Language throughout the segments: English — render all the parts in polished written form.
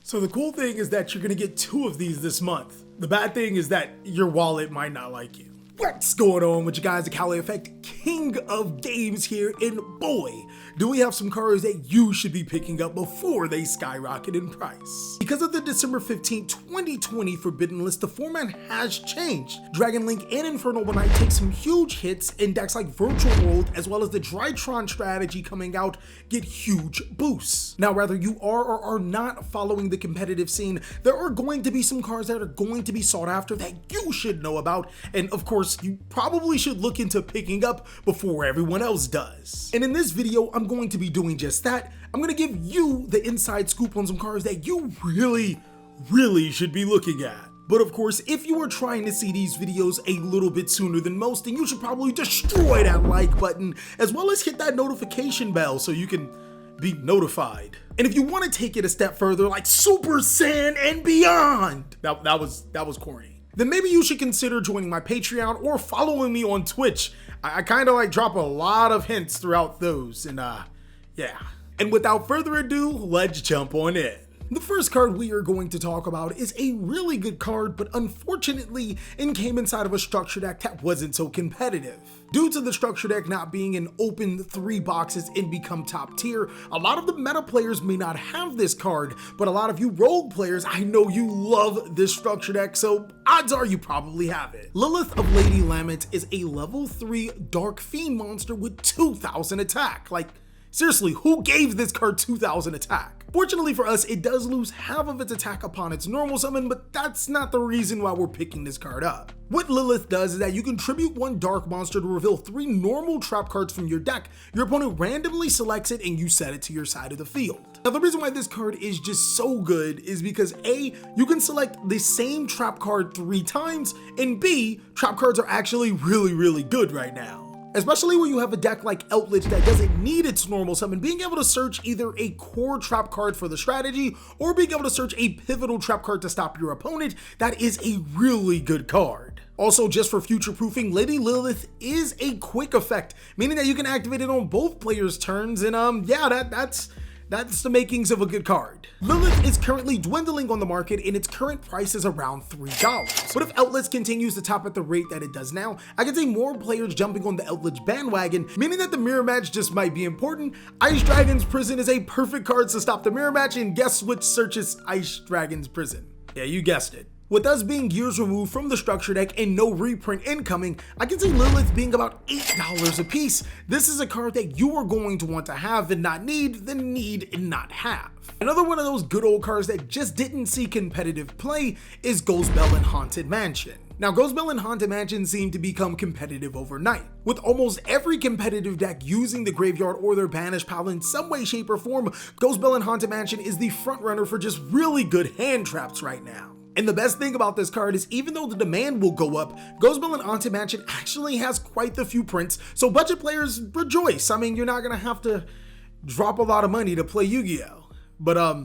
So the cool thing is that you're gonna get 2 of these this month. The bad thing is that your wallet might not like you. What's going on with you guys? TheCaliEffect, king of games here, and boy, do we have some cards that you should be picking up before they skyrocket in price. Because of the December 15, 2020 Forbidden List, the format has changed. Dragon Link and Infernal Knight take some huge hits, and decks like Virtual World as well as the Drytron strategy coming out get huge boosts. Now, whether you are or are not following the competitive scene, there are going to be some cards that are going to be sought after that you should know about, and of course, you probably should look into picking up before everyone else does. And in this video, I'm going to be doing just that. I'm going to give you the inside scoop on some cards that you really should be looking at. But of course, if you are trying to see these videos a little bit sooner than most, then you should probably destroy that like button as well as hit that notification bell so you can be notified. And if you want to take it a step further, like Super Saiyan and beyond, that was corny, then maybe you should consider joining my Patreon or following me on Twitch. I kind of like drop a lot of hints throughout those, and yeah. And without further ado, let's jump on in. The first card we are going to talk about is a really good card, but unfortunately, it came inside of a structure deck that wasn't so competitive. Due to the structure deck not being an open 3 boxes and become top tier, a lot of the meta players may not have this card, but a lot of you rogue players, I know you love this structure deck, so odds are you probably have it. Lilith of Lady Lament is a level 3 Dark Fiend monster with 2000 attack. Like, seriously, who gave this card 2000 attack? Fortunately for us, it does lose half of its attack upon its normal summon, but that's not the reason why we're picking this card up. What Lilith does is that you contribute 1 dark monster to reveal 3 normal trap cards from your deck. Your opponent randomly selects it and you set it to your side of the field. Now, the reason why this card is just so good is because A, you can select the same trap card 3 times, and B, trap cards are actually really good right now. Especially when you have a deck like Eldritch that doesn't need its normal summon, being able to search either a core trap card for the strategy or being able to search a pivotal trap card to stop your opponent, that is a really good card. Also, just for future proofing, Lady Lilith is a quick effect, meaning that you can activate it on both players' turns, and yeah, that's the makings of a good card. Lilith is currently dwindling on the market and its current price is around $3. But if Eldritch continues to top at the rate that it does now, I can see more players jumping on the Eldritch bandwagon, meaning that the mirror match just might be important. Ice Dragon's Prison is a perfect card to stop the mirror match, and guess which searches Ice Dragon's Prison? Yeah, you guessed it. With us being years removed from the structure deck and no reprint incoming, I can see Lilith being about $8 a piece. This is a card that you are going to want to have and not need, then need and not have. Another one of those good old cards that just didn't see competitive play is Ghost Bell and Haunted Mansion. Now, Ghost Bell and Haunted Mansion seem to become competitive overnight, with almost every competitive deck using the graveyard or their banished pile in some way, shape, or form. Ghost Bell and Haunted Mansion is the front runner for just really good hand traps right now. And the best thing about this card is even though the demand will go up, Ghost Bell and Haunted Mansion actually has quite the few prints, so budget players rejoice. I mean, you're not gonna have to drop a lot of money to play Yu-Gi-Oh! But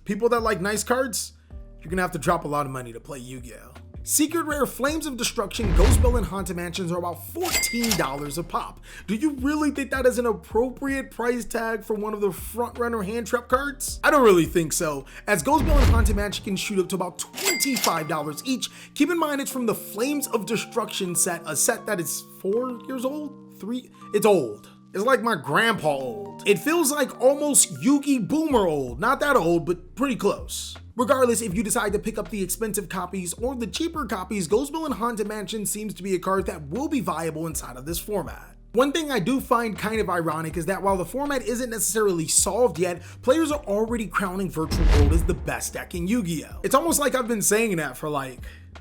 people that like nice cards, you're gonna have to drop a lot of money to play Yu-Gi-Oh! Secret Rare Flames of Destruction, Ghost Bell and Haunted Mansions are about $14 a pop. Do you really think that is an appropriate price tag for one of the frontrunner hand trap cards? I don't really think so, as Ghost Bell and Haunted Mansion can shoot up to about $25 each. Keep in mind it's from the Flames of Destruction set, a set that is 4 years old? 3? It's old. It's like my grandpa old. It feels like almost Yugi Boomer old. Not that old, but pretty close. Regardless, if you decide to pick up the expensive copies or the cheaper copies, Ghost Bell and Haunted Mansion seems to be a card that will be viable inside of this format. One thing I do find kind of ironic is that while the format isn't necessarily solved yet, players are already crowning Virtual World as the best deck in Yu-Gi-Oh! It's almost like I've been saying that for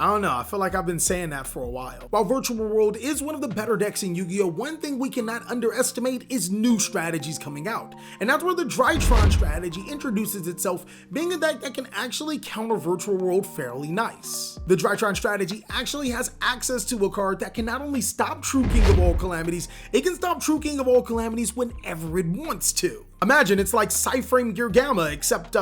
I don't know, I feel like I've been saying that for a while. While Virtual World is one of the better decks in Yu-Gi-Oh!, one thing we cannot underestimate is new strategies coming out. And that's where the Drytron strategy introduces itself, being a deck that can actually counter Virtual World fairly nice. The Drytron strategy actually has access to a card that can not only stop True King of All Calamities, it can stop True King of All Calamities whenever it wants to. Imagine it's like Cyframe Gear Gamma, except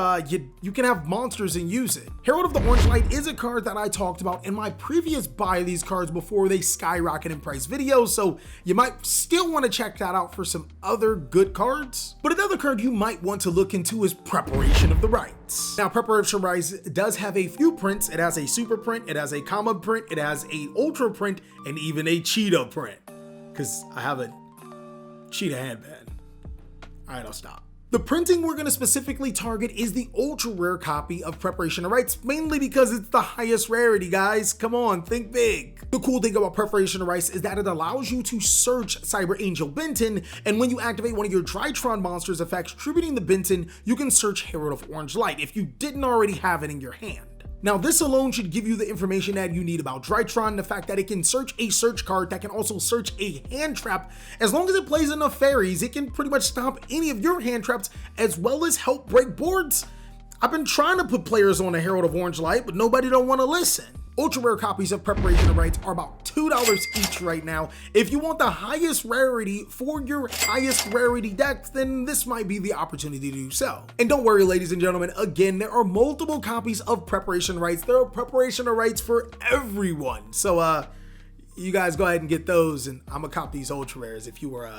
you can have monsters and use it. Herald of the Orange Light is a card that I talked about in my previous buy these cards before they skyrocket in price video, so you might still want to check that out for some other good cards. But another card you might want to look into is Preparation of the Rites. Now, Preparation of the Rites does have a few prints. It has a super print, it has a comma print, it has a ultra print, and even a cheetah print. Because I have a cheetah handband. Alright, I'll stop. The printing we're going to specifically target is the ultra rare copy of Preparation of Rites, mainly because it's the highest rarity, guys. Come on, think big. The cool thing about Preparation of Rites is that it allows you to search Cyber Angel Benton, and when you activate one of your Drytron monsters effects tributing the Benton, you can search Herald of Orange Light if you didn't already have it in your hand. Now, this alone should give you the information that you need about Drytron, the fact that it can search a search card that can also search a hand trap. As long as it plays enough fairies, it can pretty much stop any of your hand traps as well as help break boards. I've been trying to put players on a Herald of Orange Light, but nobody don't want to listen. Ultra rare copies of Preparation of Rites are about $2 each right now. If you want the highest rarity for your highest rarity decks, then this might be the opportunity to do so. And don't worry, ladies and gentlemen, again, there are multiple copies of Preparation of Rites. There are Preparation of Rites for everyone. So you guys go ahead and get those, and I'm gonna cop these ultra rares if you were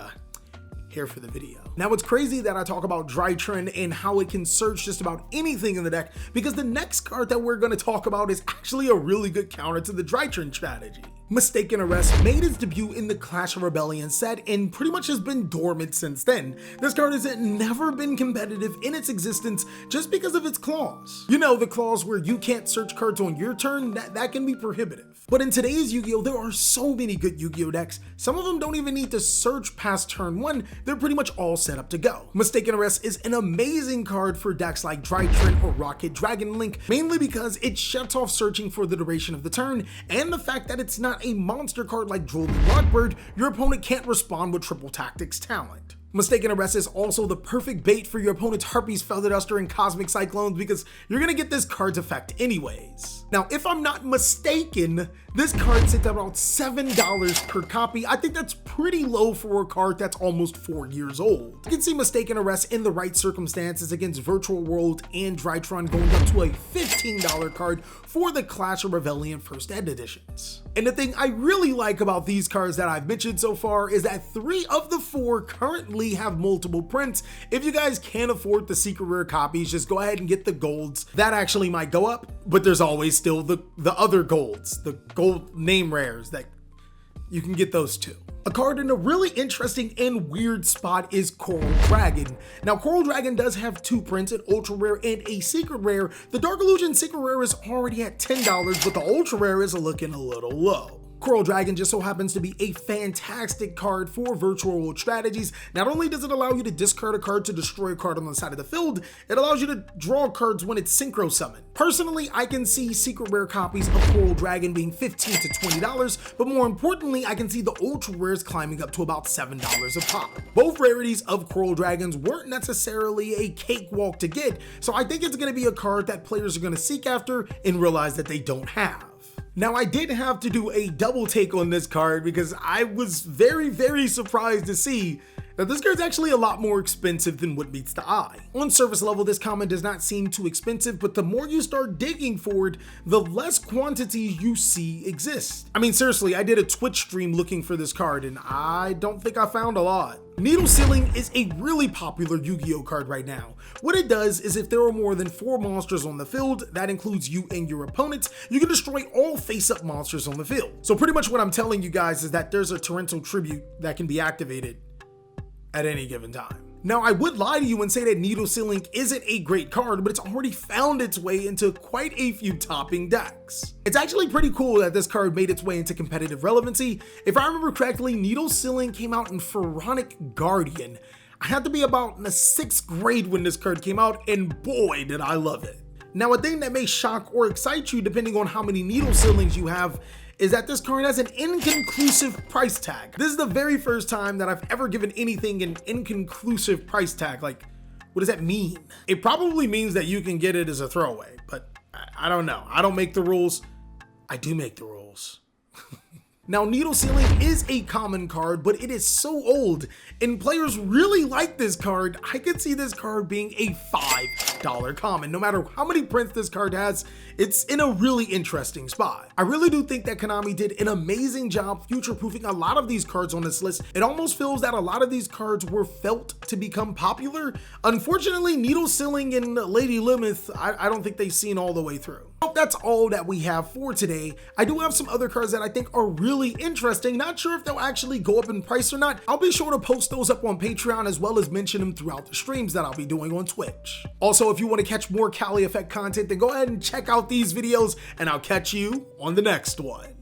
here for the video. Now, it's crazy that I talk about Drytron and how it can search just about anything in the deck, because the next card that we're going to talk about is actually a really good counter to the Drytron strategy. Mistaken Arrest made its debut in the Clash of Rebellion set and pretty much has been dormant since then. This card has never been competitive in its existence just because of its clause. You know, the clause where you can't search cards on your turn, that can be prohibitive. But in today's Yu-Gi-Oh, there are so many good Yu-Gi-Oh decks. Some of them don't even need to search past turn 1, they're pretty much all set up to go. Mistaken Arrest is an amazing card for decks like Drytron or Rocket Dragon Link, mainly because it shuts off searching for the duration of the turn, and the fact that it's not a monster card like Drolly Rockbird, your opponent can't respond with Triple Tactics talent. Mistaken Arrest is also the perfect bait for your opponent's Harpies, Feather Duster, and Cosmic Cyclones because you're gonna get this card's effect anyways. Now, if I'm not mistaken, this card sits at about $7 per copy. I think that's pretty low for a card that's almost 4 years old. You can see Mistaken Arrest in the right circumstances against Virtual World and Drytron going up to a $15 card for the Clash of Rebellion First Ed editions. And the thing I really like about these cards that I've mentioned so far is that 3 of the 4 currently have multiple prints. If you guys can't afford the secret rare copies, just go ahead and get the golds. That actually might go up, but there's always still the other golds, the gold name rares that you can get those too. A card in a really interesting and weird spot is Coral Dragon. Now, Coral Dragon does have 2 prints, an ultra rare and a secret rare. The Dark Illusion secret rare is already at $10, but the ultra rare is looking a little low. Coral Dragon just so happens to be a fantastic card for Virtual World strategies. Not only does it allow you to discard a card to destroy a card on the side of the field, it allows you to draw cards when it's synchro summoned. Personally, I can see secret rare copies of Coral Dragon being $15 to $20, but more importantly, I can see the ultra rares climbing up to about $7 a pop. Both rarities of Coral Dragons weren't necessarily a cakewalk to get, so I think it's going to be a card that players are going to seek after and realize that they don't have. Now, I did have to do a double take on this card because I was very surprised to see that this card's actually a lot more expensive than what meets the eye. On surface level, this common does not seem too expensive, but the more you start digging for it, the less quantities you see exist. I mean, seriously, I did a Twitch stream looking for this card and I don't think I found a lot. Needle Sealing is a really popular Yu-Gi-Oh card right now. What it does is if there are more than 4 monsters on the field, that includes you and your opponents, you can destroy all face-up monsters on the field. So pretty much what I'm telling you guys is that there's a torrential tribute that can be activated at any given time. Now, I would lie to you and say that Needle Sealing isn't a great card, but it's already found its way into quite a few topping decks. It's actually pretty cool that this card made its way into competitive relevancy. If I remember correctly, Needle Sealing came out in Pharaonic Guardian. I had to be about in the 6th grade when this card came out, and boy, did I love it. Now, a thing that may shock or excite you depending on how many Needle Sealings you have is that this card has an inconclusive price tag. This is the very first time that I've ever given anything an inconclusive price tag. Like, what does that mean? It probably means that you can get it as a throwaway, but I don't know. I don't make the rules. I do make the rules. Now, Needle Sealing is a common card, but it is so old, and players really like this card. I could see this card being a $5 common. No matter how many prints this card has, it's in a really interesting spot. I really do think that Konami did an amazing job future-proofing a lot of these cards on this list. It almost feels that a lot of these cards were felt to become popular. Unfortunately, Needle Sealing and Lady Limit, I don't think they've seen all the way through. Well, that's all that we have for today. I do have some other cards that I think are really interesting. Not sure if they'll actually go up in price or not. I'll be sure to post those up on Patreon as well as mention them throughout the streams that I'll be doing on Twitch. Also, if you want to catch more CaliEffect content, then go ahead and check out these videos, and I'll catch you on the next one.